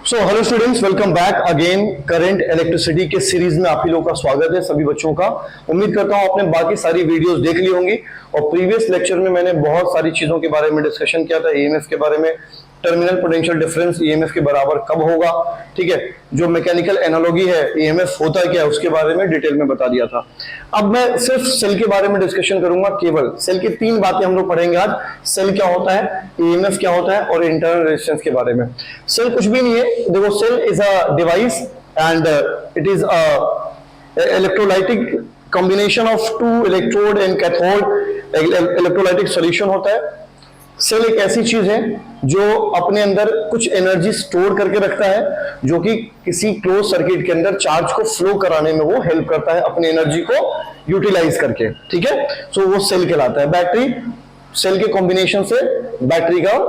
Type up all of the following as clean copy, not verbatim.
So hello students, welcome back again. Current electricity के series में आप ही लोगों का स्वागत है सभी बच्चों का। उम्मीद करता हूं आपने बाकी सारी वीडियोस देख ली होंगी और प्रीवियस लेक्चर में मैंने बहुत सारी चीजों के बारे में डिस्कशन किया था। ईएमएफ के बारे में, टर्मिनल पोटेंशियल डिफरेंस ईएमएफ के बराबर कब होगा, ठीक है, जो मैकेनिकल एनालॉजी है ईएमएफ होता क्या है उसके बारे में डिटेल में बता दिया था। अब मैं सिर्फ सेल के बारे में डिस्कशन करूंगा। केवल सेल की तीन बातें हम लोग पढ़ेंगे आज। सेल क्या होता है, ईएमएफ क्या होता है और इंटरनल रेजिस्टेंस के बारे में। सेल कुछ भी नहीं है, देखो cell is a device and it is a electrolytic combination of two electrode and cathode electrolytic solution होता है। सेल एक ऐसी चीज है जो अपने अंदर कुछ एनर्जी स्टोर करके रखता है, जो कि किसी क्लोज सर्किट के अंदर चार्ज को फ्लो कराने में वो हेल्प करता है अपनी एनर्जी को यूटिलाइज करके, ठीक है। सो वो सेल कहलाता है। बैटरी, सेल के कॉम्बिनेशन से बैटरी का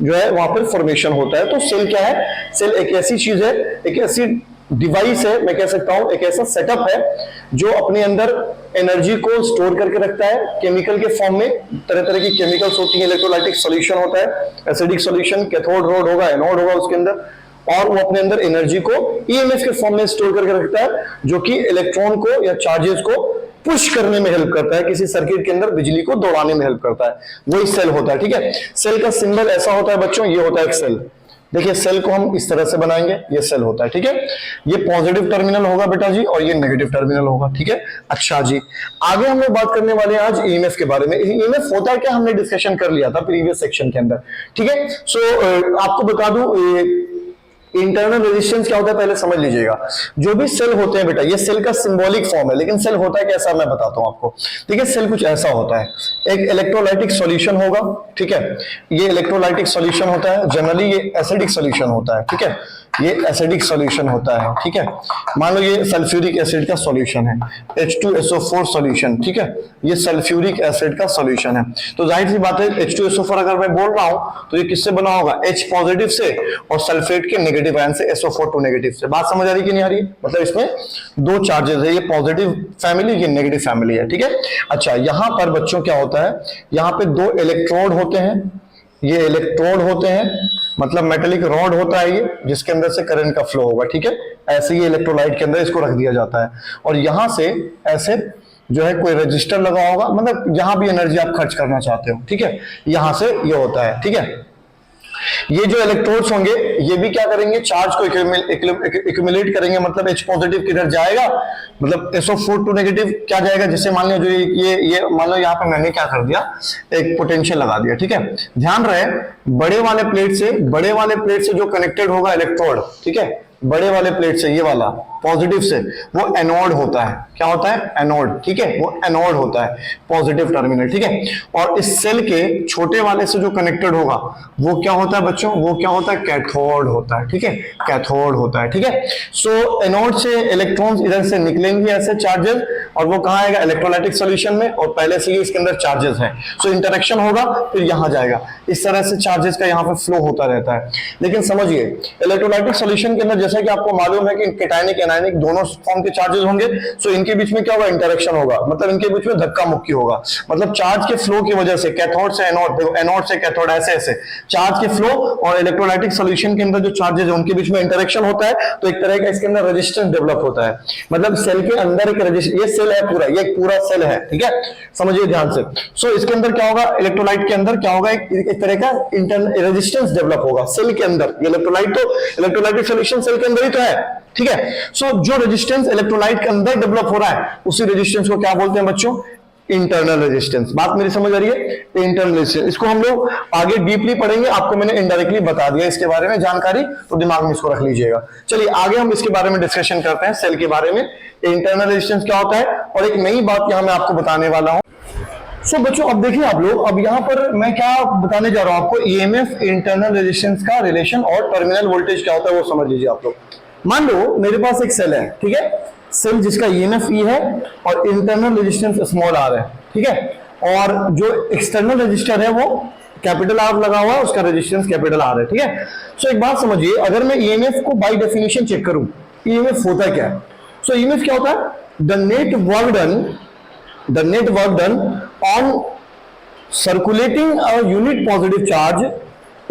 जो है वहां पर फॉर्मेशन होता है। तो सेल क्या है? सेल एक ऐसी चीज है, एक ऐसी डिवाइस है, मैं कह सकता हूं एक ऐसा सेटअप है जो अपने अंदर एनर्जी को स्टोर करके रखता है केमिकल के फॉर्म में। तरह तरह की केमिकल्स होती हैं, इलेक्ट्रोलाइटिक सॉल्यूशन होता है, एसिडिक सॉल्यूशन, कैथोड रोड होगा, एनोड होगा उसके अंदर, और वो अपने अंदर एनर्जी को ईएमएफ के फॉर्म में स्टोर करके रखता है, जो कि इलेक्ट्रॉन को या चार्जेस को पुश करने में हेल्प करता है, किसी सर्किट के अंदर बिजली को दौड़ाने में हेल्प करता है। वही सेल होता है, ठीक है। सेल का सिंबल ऐसा होता है बच्चों, ये होता है एक सेल। देखिए सेल को हम इस तरह से बनाएंगे, ये सेल होता है, ठीक है। ये पॉजिटिव टर्मिनल होगा बेटा जी और ये नेगेटिव टर्मिनल होगा, ठीक है। अच्छा जी, आगे हम लोग बात करने वाले हैं आज ईएमएफ के बारे में। ईएमएफ होता है क्या, हमने डिस्कशन कर लिया था प्रीवियस सेक्शन के अंदर, ठीक है। सो आपको बता दूं इंटरनल रेजिस्टेंस क्या होता है, पहले समझ लीजिएगा। जो भी सेल होते हैं बेटा, ये सेल का सिंबॉलिक फॉर्म है, लेकिन सेल होता है कैसा मैं बताता हूं आपको, ठीक है। सेल कुछ ऐसा होता है, एक इलेक्ट्रोलाइटिक सॉल्यूशन होगा, ठीक है। ये इलेक्ट्रोलाइटिक सॉल्यूशन होता है, जनरली ये एसिडिक सॉल्यूशन होता है, ठीक है। ये एसिडिक सॉल्यूशन होता है, ठीक है। मान लो ये सल्फ्यूरिक एसिड का सॉल्यूशन है, H2SO4 सॉल्यूशन, ठीक है। ये सल्फ्यूरिक एसिड का सॉल्यूशन है। तो जाहिर सी बात है H2SO4 अगर मैं बोल रहा हूं तो ये किससे बना होगा, H पॉजिटिव से और सल्फेट के नेगेटिव आयन से, SO4 नेगेटिव से। बात समझ आ रही कि नहीं आ रही? मतलब इसमें दो चार्जेस है, ये पॉजिटिव फैमिली, ये नेगेटिव फैमिली है, ठीक है। अच्छा, यहां पर बच्चों क्या होता है, यहां पे दो इलेक्ट्रोड होते हैं, ये इलेक्ट्रोड होते हैं, मतलब मेटेलिक रॉड होता है ये, जिसके अंदर से करंट का फ्लो होगा, ठीक है। ऐसे ही इलेक्ट्रोलाइट के अंदर इसको रख दिया जाता है और यहां से ऐसे जो है कोई रजिस्टर लगा होगा, मतलब जहां भी एनर्जी आप खर्च करना चाहते हो, ठीक है, यहां से ये होता है, ठीक है। ये जो इलेक्ट्रोड्स होंगे ये भी क्या करेंगे, चार्ज को एक्यूमुलेट करेंगे, मतलब H पॉजिटिव किधर जाएगा, मतलब SO4 टू नेगेटिव क्या जाएगा, जैसे मान लो जो ये मान लो यहाँ पे मैंने क्या कर दिया, एक पोटेंशियल लगा दिया, ठीक है। ध्यान रहे बड़े वाले प्लेट से जो कनेक्टेड होगा इलेक्ट्रोड, ठीक है, बड़े वाले प्लेट से, ये वाला पॉजिटिव से, वो एनोड होता है। क्या होता है? एनोड, ठीक है, वो एनोड होता है, पॉजिटिव टर्मिनल, ठीक है। और इस सेल के छोटे वाले से जो कनेक्टेड होगा वो क्या होता है बच्चों, वो क्या होता है, कैथोड होता है, ठीक है, कैथोड होता है, ठीक है। सो एनोड से इलेक्ट्रॉन्स इधर से निकलेंगे ऐसे चार्जेस, और वो कहां आएगा, इलेक्ट्रोलाइटिक सॉल्यूशन में, और पहले से ही इसके अंदर चार्जेस है, सो इंटरेक्शन होगा फिर यहां जाएगा। इस तरह से चार्जेस का यहां पे फ्लो होता रहता है। लेकिन समझिए इलेक्ट्रोलाइटिक सॉल्यूशन के अंदर जैसा कि आपको मालूम है कि कैटायनिक एनायनिक दोनों फॉर्म के चार्जेस होंगे, सो इनके बीच में क्या होगा, इंटरेक्शन होगा, मतलब इनके बीच में धक्का मुक्की होगा, मतलब चार्ज के फ्लो की वजह से कैथोड से एनोड, एनोड से कैथोड, ऐसे ऐसे चार्ज के फ्लो और इलेक्ट्रोलाइटिक सॉल्यूशन के अंदर जो चार्जेस है उनके बीच में इंटरेक्शन होता है, तो एक तरह का इसके अंदर रेजिस्टेंस डेवलप होता है। मतलब सेल के अंदर एक ये सेल है पूरा, ये एक पूरा सेल है, ठीक है, समझिए ध्यान से। सो इसके अंदर क्या होगा, इलेक्ट्रोलाइट के अंदर क्या होगा, एक तरह का इंटरनल रेजिस्टेंस डेवलप होगा सेल के अंदर। ये इलेक्ट्रोलाइट तो इलेक्ट्रोलाइटिक सॉल्यूशन सेल के अंदर ही तो है, ठीक है। सो जो रेजिस्टेंस इलेक्ट्रोलाइट के अंदर डेवलप हो रहा है उसी रेजिस्टेंस को क्या बोलते हैं बच्चों, इंटरनल रेजिस्टेंस। बात मेरी समझ आ रही है? इंटरनल रेजिस्टेंस, इसको हम लोग आगे डीपली पढ़ेंगे, आपको मैंने इनडायरेक्टली बता दिया इसके बारे में जानकारी, तो दिमाग में इसको रख लीजिएगा। चलिए आगे हम इसके बारे में डिस्कशन करते हैं, सेल के बारे में, इंटरनल रेजिस्टेंस क्या होता है, और एक नई बात यहां मैं आपको बताने वाला हूं। सो बच्चों अब देखिए आप लोग, अब यहाँ पर मैं क्या बताने जा रहा हूं आपको, ईएमएफ इंटरनल रेजिस्टेंस का रिलेशन और टर्मिनल वोल्टेज क्या होता है वो समझ लीजिए आप लोग। मान लो मेरे पास एक सेल है, ठीक है, सेल जिसका ईएमएफ ई है और इंटरनल रेजिस्टेंस स्मॉल आर है, ठीक है, और जो एक्सटर्नल रेजिस्टर है वो कैपिटल आर लगा हुआ है, उसका रेजिस्टेंस कैपिटल आर है, ठीक है। सो एक बात समझिए, अगर मैं ईएमएफ को बाय डेफिनेशन चेक करूं, ईएमएफ होता क्या है। सो ईएमएफ क्या होता है, the net work done on circulating a unit positive charge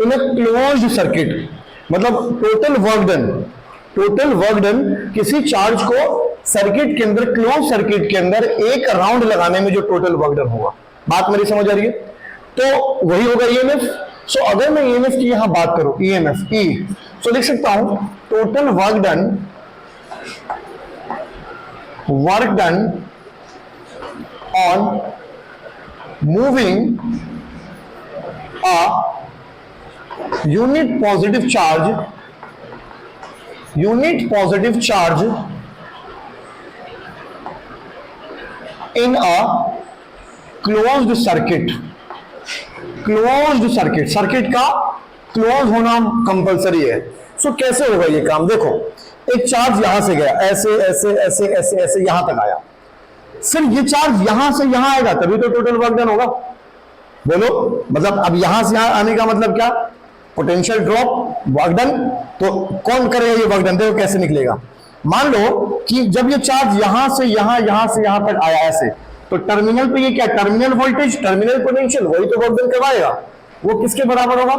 in a closed circuit मतलब टोटल वर्क डन किसी चार्ज को सर्किट के अंदर, क्लोज सर्किट के अंदर एक राउंड लगाने में जो टोटल वर्क डन होगा। बात मेरी समझ आ रही है? तो वही होगा ईएमएफ। सो अगर मैं ईएमएफ की यहां बात करूं, ईएमएफ ई, तो लिख सकता हूं total work done on moving a unit positive charge in a closed circuit। Circuit का क्लोज होना कंपलसरी है। सो कैसे होगा ये काम? देखो, एक चार्ज यहां से गया, ऐसे ऐसे ऐसे ऐसे ऐसे यहां तक आया, फिर ये चार्ज यहां से यहां आएगा, तभी तो टोटल वर्क डन होगा। बोलो, मतलब अब यहां से यहां आने का मतलब क्या? Potential drop, work done. तो कौन करेगा ये वर्क डन? देखो कैसे निकलेगा। मान लो कि जब ये चार्ज यहां से यहां तक आया ऐसे, तो टर्मिनल पे ये क्या? टर्मिनल वोल्टेज, टर्मिनल पोटेंशियल, वही तो वर्क डन करवाएगा। वो किसके बराबर होगा?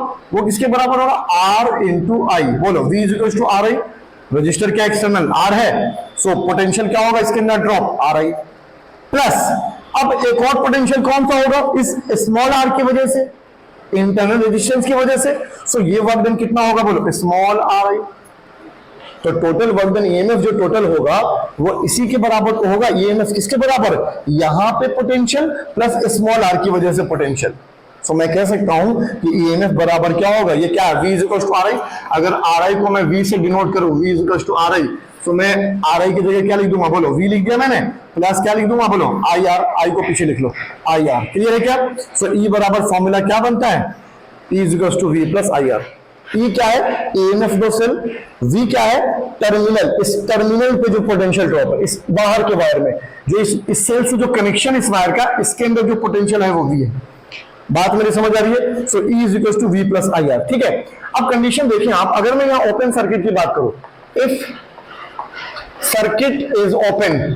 R into I. बोलो, V is equal to R I. Resistor क्या एक्सटर्नल आर है, सो पोटेंशियल क्या होगा इसके अंदर? ड्रॉप आर आई प्लस, अब एक और पोटेंशियल कौन सा होगा? इस स्मॉल आर की वजह से, इंटरनल रेजिस्टेंस की वजह से। सो ये वर्क डन कितना होगा? बोलो, स्मॉल आर आई। तो टोटल वर्क डन ईएमएफ जो टोटल होगा वो इसी के बराबर तो होगा। ईएमएफ किसके बराबर? यहां पे पोटेंशियल प्लस स्मॉल आर की वजह से पोटेंशियल। सो मैं कह सकता हूं कि ईएमएफ बराबर क्या होगा? ये क्या है? V is equal to R I. अगर आर आई को मैं V से डिनोट करूं, V is equal to R I, तो मैं आर आई की जगह क्या लिख दूंगा? बोलो, V लिख दिया मैंने, प्लस क्या लिख दूंगा? बोलो, आई आर। आई को पीछे लिख लो, आई आर। क्लियर है क्या? सो ई बराबर फॉर्मूला क्या बनता है? E is equal to V plus I R. E क्या है? ईएमएफ दो सेल, V क्या है? टर्मिनल। इस टर्मिनल पे जो पोटेंशियल ड्रॉप है, इस बाहर के वायर में, जो इस सेल से जो कनेक्शन इस वायर का, इसके अंदर जो पोटेंशियल है वो V है। बात मेरी समझ आ रही है? So E is equal to V plus I R. ठीक है, अब कंडीशन देखिए आप। अगर मैं यहां ओपन सर्किट की बात करूं, if circuit is open,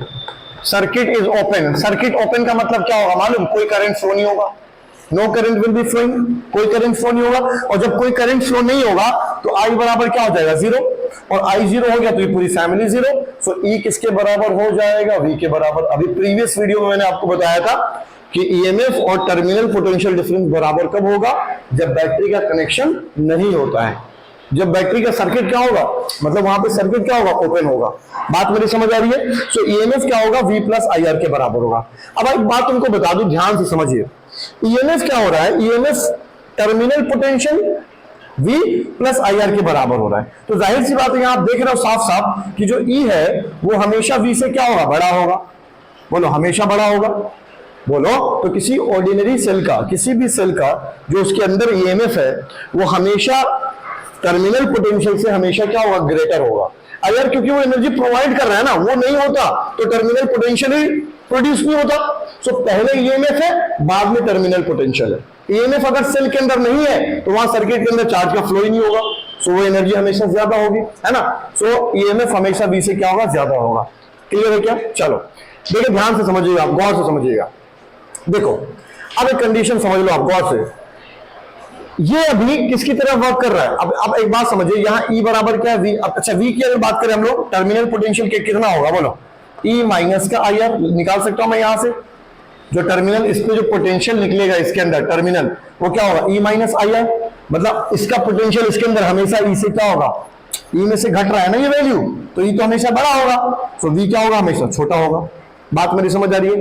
circuit open का मतलब क्या होगा मालूम? कोई करंट फ्लो नहीं होगा, no current will be flowing, कोई करंट फ्लो नहीं होगा। और जब कोई करंट फ्लो नहीं होगा तो I बराबर क्या हो जाएगा? जीरो। और I जीरो हो गया तो ये पूरी फैमिली जीरो। सो E किसके बराबर हो जाएगा? V के बराबर। अभी प्रीवियस वीडियो में मैंने आपको बताया था कि ईएमएफ और टर्मिनल पोटेंशियल डिफरेंस बराबर कब होगा? जब बैटरी का कनेक्शन नहीं होता है, जब बैटरी का सर्किट क्या होगा, मतलब वहां पे सर्किट क्या होगा? ओपन होगा। बात मेरी समझ आ रही है? सो ईएमएफ क्या होगा? V प्लस आई आर के बराबर होगा। अब एक बात तुमको बता दूं, ध्यान से समझिए। ईएमएफ क्या हो रहा है? EMF terminal potential V plus I are के बराबर हो रहा है। तो जाहिर सी बात है, यहां आप देख रहे हो साफ साफ कि जो E है वो हमेशा V से क्या होगा? बड़ा होगा। बोलो, हमेशा बड़ा होगा। बोलो, तो किसी ऑर्डिनरी सेल का, किसी भी सेल का जो उसके अंदर ईएमएफ है वो हमेशा टर्मिनल पोटेंशियल से हमेशा क्या होगा? ग्रेटर होगा। अगर क्योंकि वो एनर्जी प्रोवाइड कर रहा है ना, वो नहीं होता तो टर्मिनल पोटेंशियल ही प्रोड्यूस नहीं होता। सो पहले ईएमएफ है, बाद में टर्मिनल पोटेंशियल है। ईएमएफ अगर सेल के अंदर नहीं है तो वहां सर्किट के अंदर चार्ज का फ्लो ही नहीं होगा। सो वो एनर्जी हमेशा ज्यादा होगी, है ना? सो ईएमएफ हमेशा V से क्या होगा? ज्यादा होगा। क्लियर है क्या? चलो देखिए, ध्यान से समझिएगा, आप गौर से समझिएगा। देखो, अब एक कंडीशन समझ लो आप गौर से। ये अभी किसकी तरह वर्क कर रहा है? अब एक बात समझिए, यहाँ E बराबर क्या है? V। अच्छा, V की अगर बात करें हम लोग, टर्मिनल पोटेंशियल के कितना होगा? बोलो, E माइनस का आई आर निकाल सकता हूं मैं यहां से। जो टर्मिनल, इस पे जो पोटेंशियल निकलेगा इसके अंदर टर्मिनल, वो क्या होगा? E minus I R. मतलब इसका पोटेंशियल इसके अंदर हमेशा E से क्या होगा? E में से घट रहा है ना ये वैल्यू, तो E तो हमेशा बड़ा होगा। तो V क्या होगा? हमेशा छोटा होगा। बात मेरी समझ आ रही है?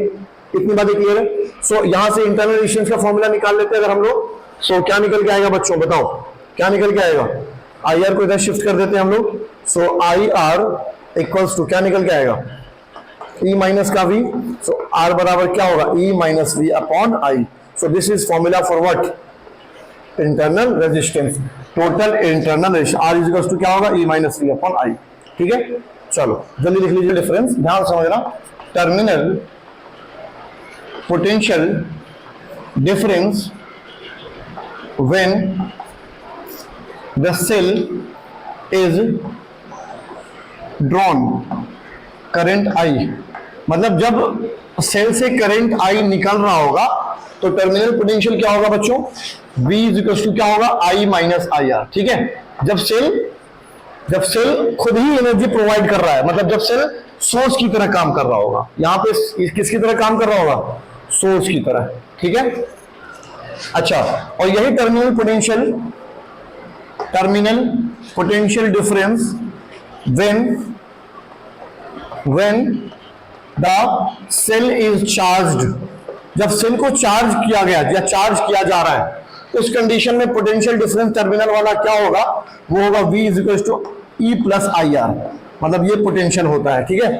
इतनी बातें क्लियर है? सो यहां से इंटरनल रेजिस्टेंस का फॉर्मूला निकाल लेते हैं अगर हम लोग। सो क्या निकल के आएगा बच्चों? बताओ क्या निकल के आएगा? आई आर को इधर शिफ्ट कर देते हैं हम लोग। So I R equals to क्या निकल के आएगा? E माइनस का V। सो R बराबर क्या होगा? E minus V upon I। So this is formula for what? Internal resistance, total internal resistance. R is equals to क्या होगा? E minus V upon I। ठीक है, चलो जल्दी लिख लीजिए डिफरेंस, ध्यान समझना। Terminal potential difference when the cell is drawn current I, मतलब जब सेल से करंट I निकल रहा होगा तो टर्मिनल पोटेंशियल क्या होगा बच्चों? V इज इक्वल टू क्या होगा? I minus I R. ठीक है, जब सेल जब सेल खुद ही एनर्जी प्रोवाइड कर रहा है, मतलब जब सेल सोर्स की तरह काम कर रहा होगा। यहां पे किसकी तरह काम कर रहा होगा? सोर्स की तरह, ठीक है। अच्छा, और यही terminal potential difference when the cell is charged, जब सेल को चार्ज किया गया या चार्ज किया जा रहा है, उस कंडीशन में पोटेंशियल डिफरेंस टर्मिनल वाला क्या होगा? वो होगा V is equal to E plus IR, मतलब ये पोटेंशियल होता है, ठीक है।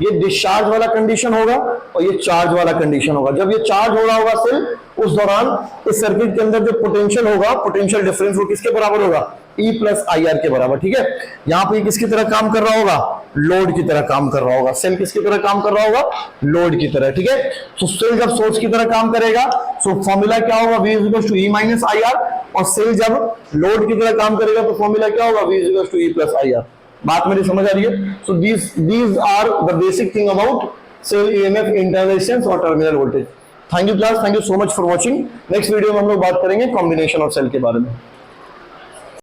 ये डिस्चार्ज वाला कंडीशन होगा और ये चार्ज वाला कंडीशन होगा। जब ये चार्ज हो रहा होगा सेल, उस दौरान इस सर्किट के अंदर जो पोटेंशियल होगा, पोटेंशियल डिफरेंस, वो किसके बराबर होगा? E प्लस IR के बराबर, ठीक है। यहां पे किसकी तरह काम कर रहा होगा? लोड की तरह काम कर रहा होगा। सेल किसकी तरह काम कर रहा होगा? लोड की तरह, ठीक है। तो सेल जब सोर्स की तरह काम करेगा, तो फॉर्मूला क्या होगा? V is equal to E minus IR, और सेल जब लोड की तरह काम करेगा तो फॉर्मूला क्या होगा? V is equal to E plus IR। बात मेरी समझ आ रही है? So these are the basic thing about cell EMF, internal resistance और terminal voltage. Thank you class, thank you so much for watching. Next video में हम लोग बात करेंगे कॉम्बिनेशन ऑफ सेल के बारे में।